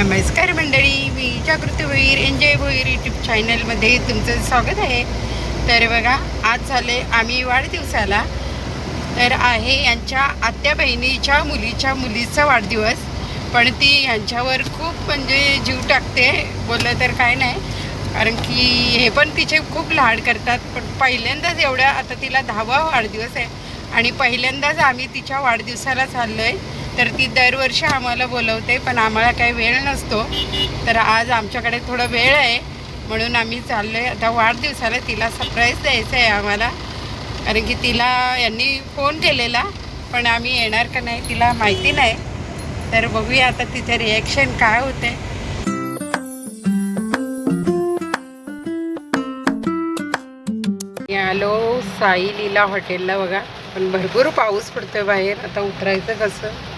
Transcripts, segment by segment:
नमस्कार मंडळी, मी जागृती Bhoir enjoy Bhoir YouTube चॅनलमध्ये तुमचं स्वागत आहे। तर बघा, आज झाले आम्ही वाढदिवसाला, तर आहे यांच्या आत्या बहिणीच्या मुलीचा वाढदिवस। पण ती यांच्यावर खूप म्हणजे जीव टाकते, बोललं तर काय नाही, कारण की हे पण तिचे खूप लाड करतात। पण पहिल्यांदाच एवढ्या, आता तिला 10वा वाढदिवस आहे आणि पहिल्यांदाच आम्ही तिच्या वाढदिवसाला चाललो आहे। तर ती दरवर्षी आम्हाला बोलवते, पण आम्हाला काही वेळ नसतो। तर आज आमच्याकडे थोडा वेळ आहे म्हणून आम्ही चाललो आहे आता वाढदिवसाला। तिला सरप्राईज द्यायचं आहे आम्हाला, कारण की तिला यांनी फोन केलेला, पण आम्ही येणार का नाही तिला माहिती नाही। तर बघूया आता तिचे रिॲक्शन काय होते। आलो साई लीला हॉटेलला बघा, पण भरपूर पाऊस पडतोय बाहेर, आता उतरायचं कसं।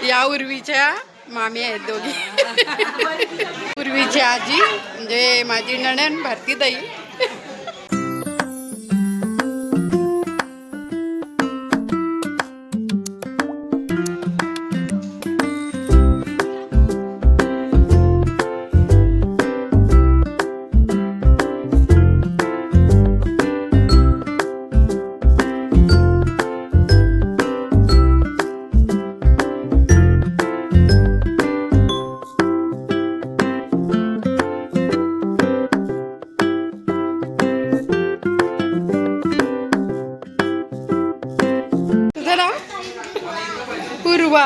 या उर्वीच्या मामी आहेत दोघी। उर्वीची आजी म्हणजे माझी नणंद भारतीताई। पूर्वा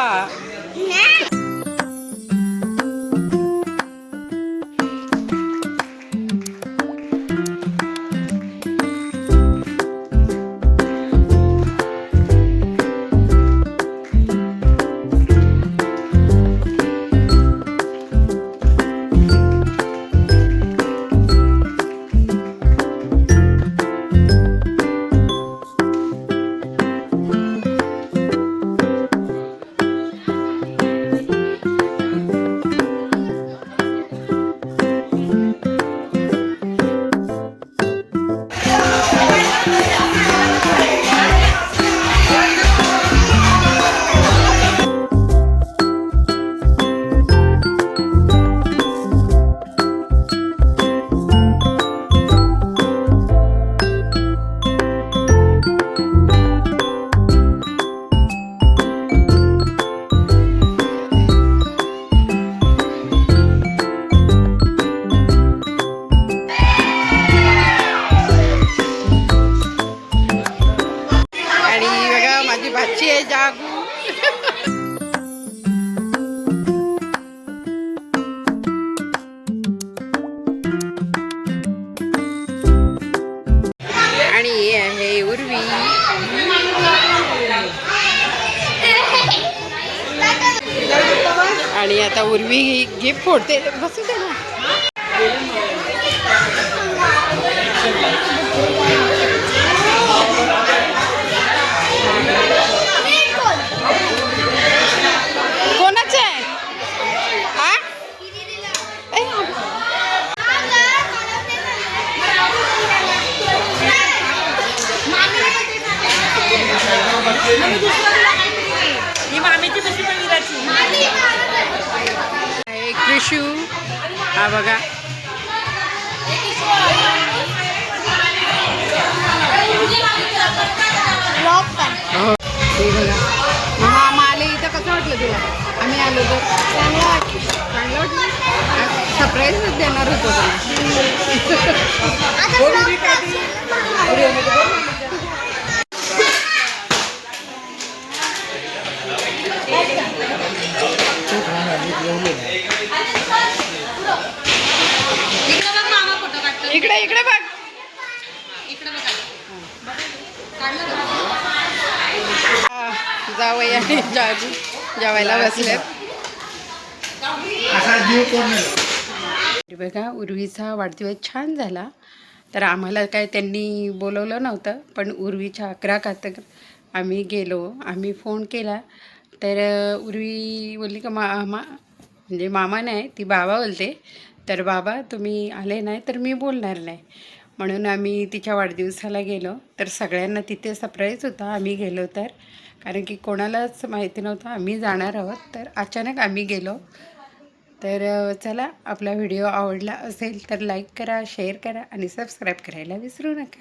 भाची आहे जागू। आणि हे आहे उर्वी। आणि आता उर्वी गिफ्ट फोडते, बसू दे ना। कृषू हा बघा, मामा आले इथं। कसं वाटलं तुला? आम्ही आलो तर चांगलं वाटलं। सरप्राईज देणार होतो इकडे इकडे बघ, इकडे बघ। जावई आणि जाजू जेवायला बसलेत. बघा उर्वीचा वाढदिवस छान झाला. तर आम्हाला काय त्यांनी बोलवलं नव्हतं, पण उर्वीच्या 11 खातर आम्ही गेलो. आम्ही फोन केला तर उर्वी बोलली का म्हणजे मामा नाही, ती बाबा बोलते. तर बाबा तुम्ही आले नाही तर मी बोलणार नाही. म्हणून आम्ही तिच्या वाढदिवसाला गेलो. तर सगळ्यांना तिथे सरप्राईज होता आम्ही गेलो तर, कारण की कोणालाच माहिती नव्हतं आम्ही जाणार आहोत. तर अचानक आम्ही गेलो. तर चला, आपला व्हिडिओ आवडला असेल तर लाईक करा, शेअर करा आणि सबस्क्राईब करायला विसरू नका.